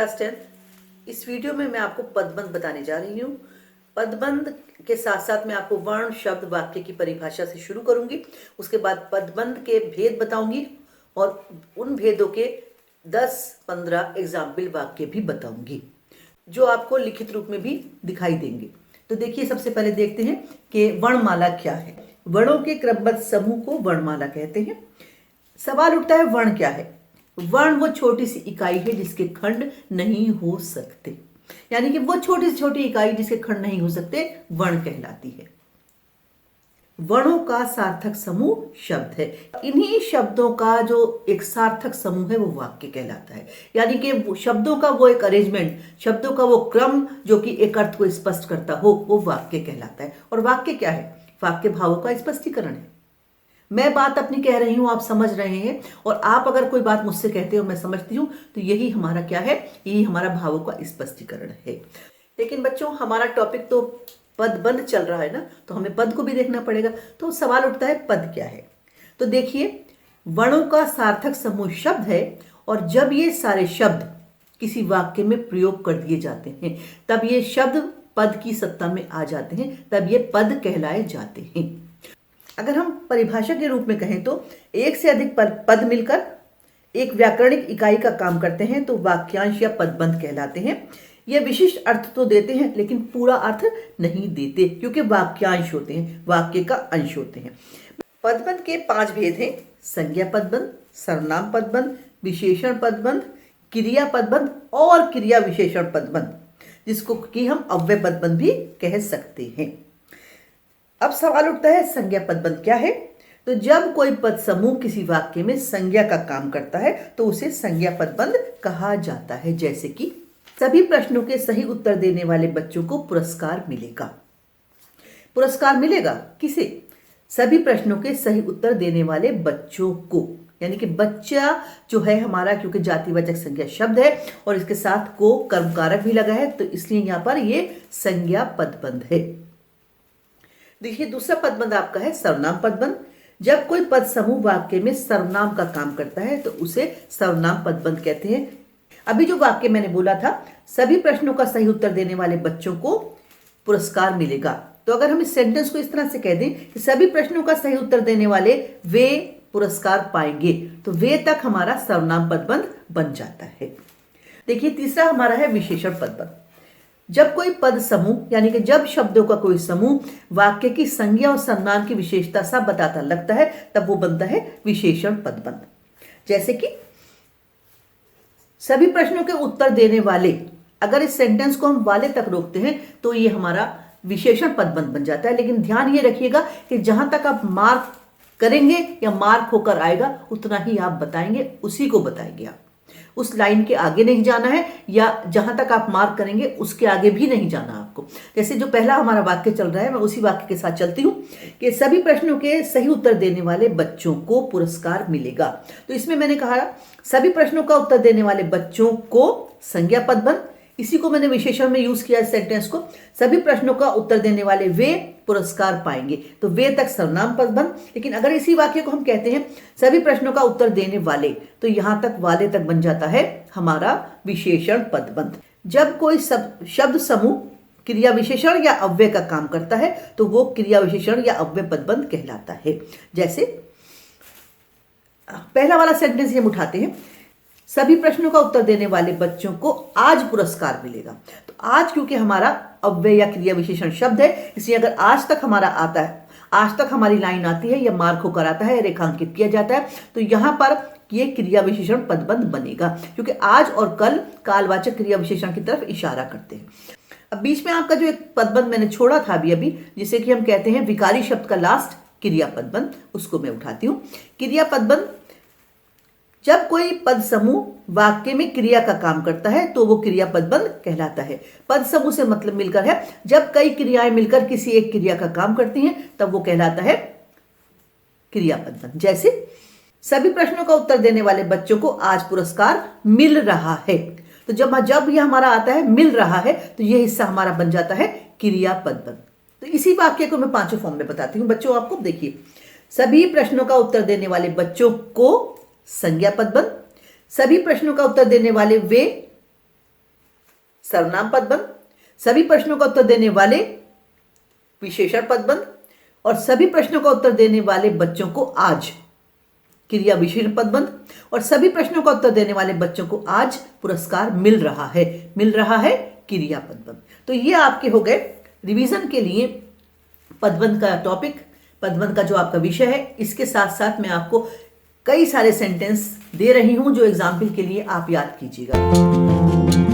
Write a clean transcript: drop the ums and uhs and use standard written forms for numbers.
Class 10। इस video में मैं आपको पदबंध बताने जा रही हूँ। पदबंध के साथ साथ मैं आपको वर्ण, शब्द, वाक्य की परिभाषा से शुरू करूंगी। उसके बाद पदबंध के भेद बताऊंगी और उन भेदों के 10-15 एग्जाम्पल वाक्य भी बताऊंगी जो आपको लिखित रूप में भी दिखाई देंगे। तो देखिए, सबसे पहले देखते हैं कि वर्णमाला क्या है। वर्णों के क्रमबद्ध समूह को वर्णमाला कहते हैं। सवाल उठता है, वर्ण क्या है? वर्ण वो छोटी सी इकाई है जिसके खंड नहीं हो सकते, यानी कि वो छोटी से छोटी इकाई जिसके खंड नहीं हो सकते वर्ण कहलाती है। वर्णों का सार्थक समूह शब्द है। इन्हीं शब्दों का जो एक सार्थक समूह है वो वाक्य कहलाता है, यानी कि शब्दों का वो एक अरेंजमेंट, शब्दों का वो क्रम जो कि एक अर्थ को स्पष्ट करता हो, वो वाक्य कहलाता है। और वाक्य क्या है? वाक्य भावों का स्पष्टीकरण है। मैं बात अपनी कह रही हूं, आप समझ रहे हैं, और आप अगर कोई बात मुझसे कहते हो मैं समझती हूं, तो यही हमारा क्या है? यही हमारा भावों का स्पष्टीकरण है। लेकिन बच्चों, हमारा टॉपिक तो पदबंध चल रहा है ना, तो हमें पद को भी देखना पड़ेगा। तो सवाल उठता है, पद क्या है? तो देखिए, वर्णों का सार्थक समूह शब्द है, और जब ये सारे शब्द किसी वाक्य में प्रयोग कर दिए जाते हैं तब ये शब्द पद की सत्ता में आ जाते हैं, तब ये पद कहलाए जाते हैं। अगर हम परिभाषा के रूप में कहें तो एक से अधिक पद मिलकर एक व्याकरणिक इकाई का काम करते हैं तो वाक्यांश या पदबंध कहलाते हैं। ये विशिष्ट अर्थ तो देते हैं लेकिन पूरा अर्थ नहीं देते, क्योंकि वाक्यांश होते हैं, वाक्य का अंश होते हैं। पदबंध के 5 भेद हैं: संज्ञा पदबंध, सर्वनाम पदबंध, विशेषण पदबंध, क्रिया पदबंध और क्रिया विशेषण पदबंध, जिसको कि हम अव्यय पदबंध भी कह सकते हैं। अब सवाल उठता है, संज्ञा पदबंध क्या है? तो जब कोई पद समूह किसी वाक्य में संज्ञा का काम करता है तो उसे संज्ञा पदबंध कहा जाता है। जैसे कि सभी प्रश्नों के सही उत्तर देने वाले बच्चों को पुरस्कार मिलेगा। पुरस्कार मिलेगा किसे? सभी प्रश्नों के सही उत्तर देने वाले बच्चों को, यानी कि बच्चा जो है हमारा, क्योंकि जातिवाचक संज्ञा शब्द है और इसके साथ को कर्मकारक भी लगा है, तो इसलिए यहां पर ये संज्ञा पदबंध है। देखिए, दूसरा पदबंध आपका है सर्वनाम पदबंध। जब कोई पद समूह वाक्य में सर्वनाम का काम करता है तो उसे सर्वनाम पदबंध कहते हैं। अभी जो वाक्य मैंने बोला था, सभी प्रश्नों का सही उत्तर देने वाले बच्चों को पुरस्कार मिलेगा, तो अगर हम इस सेंटेंस को इस तरह से कह दें कि सभी प्रश्नों का सही उत्तर देने वाले वे पुरस्कार पाएंगे, तो वे तक हमारा सर्वनाम पदबंध बन जाता है। देखिए, तीसरा हमारा है विशेषण पदबंध। जब कोई पद समूह, यानी कि जब शब्दों का कोई समूह वाक्य की संज्ञा और सर्वनाम की विशेषता सा बताता लगता है, तब वो बनता है विशेषण पदबंध। जैसे कि सभी प्रश्नों के उत्तर देने वाले, अगर इस सेंटेंस को हम वाले तक रोकते हैं तो ये हमारा विशेषण पदबंध बन जाता है। लेकिन ध्यान ये रखिएगा कि जहां तक आप मार्क करेंगे या मार्क होकर आएगा उतना ही आप बताएंगे, उसी को बताएंगे आप। उस लाइन के आगे नहीं जाना है, या जहां तक आप मार्क करेंगे उसके आगे भी नहीं जाना आपको। जैसे जो पहला हमारा वाक्य चल रहा है, मैं उसी वाक्य के साथ चलती हूं कि सभी प्रश्नों के सही उत्तर देने वाले बच्चों को पुरस्कार मिलेगा। तो इसमें मैंने कहा सभी प्रश्नों का उत्तर देने वाले बच्चों को संज्ञा पदबंध, इसी को मैंने विशेषण में यूज किया सेंटेंस को। सभी प्रश्नों का उत्तर देने वाले वे पुरस्कार पाएंगे, तो वे तक सर्वनाम पदबंध। लेकिन अगर इसी वाक्य को हम कहते हैं सभी प्रश्नों का उत्तर देने वाले, तो यहां तक वाले तक बन जाता है हमारा विशेषण पदबंध। जब कोई शब्द समूह क्रिया विशेषण या अव्यय का काम करता है तो वो क्रिया विशेषण या अव्यय पदबंध कहलाता है। जैसे पहला वाला सेंटेंस हम उठाते हैं, सभी प्रश्नों का उत्तर देने वाले बच्चों को आज पुरस्कार मिलेगा। तो आज क्योंकि हमारा अव्यय या क्रिया विशेषण शब्द है, इसलिए अगर आज तक हमारा आता है, आज तक हमारी लाइन आती है या मार्क होकर आता है, रेखांकित किया जाता है, तो यहां पर ये क्रिया विशेषण पदबंध बनेगा, क्योंकि आज और कल कालवाचक क्रिया विशेषण की तरफ इशारा करते हैं। अब बीच में आपका जो एक पदबंध मैंने छोड़ा था अभी, जिसे कि हम कहते हैं विकारी शब्द का लास्ट क्रिया पदबंध, उसको मैं उठाती हूं। क्रिया पदबंध, जब कोई पद समूह वाक्य में क्रिया का काम करता है तो वो क्रिया पदबंध कहलाता है। पद समूह से मतलब मिलकर है, जब कई क्रियाएं मिलकर किसी एक क्रिया का काम करती हैं तब वो कहलाता है क्रिया पदबंध। जैसे सभी प्रश्नों का उत्तर देने वाले बच्चों को आज पुरस्कार मिल रहा है, तो जब यह हमारा आता है मिल रहा है, तो यह हिस्सा हमारा बन जाता है क्रिया पदबंध। तो इसी वाक्य को मैं 5 फॉर्म में बताती हूँ बच्चों। आपको देखिए, सभी प्रश्नों का उत्तर देने वाले बच्चों को संज्ञा पदबंध, सभी प्रश्नों का उत्तर देने वाले वे सर्वनाम पदबंध, सभी प्रश्नों का उत्तर देने वाले विशेषण पदबंध और सभी प्रश्नों का उत्तर देने वाले बच्चों को आज क्रिया विशेषण पदबंध और सभी प्रश्नों का उत्तर देने वाले बच्चों को आज पुरस्कार मिल रहा है क्रिया पदबंध। तो ये आपके हो गए रिवीजन के लिए पदबंध का टॉपिक, पदबंध का जो आपका विषय है। इसके साथ साथ मैं आपको कई सारे सेंटेंस दे रही हूं जो एग्जाम्पल के लिए आप याद कीजिएगा।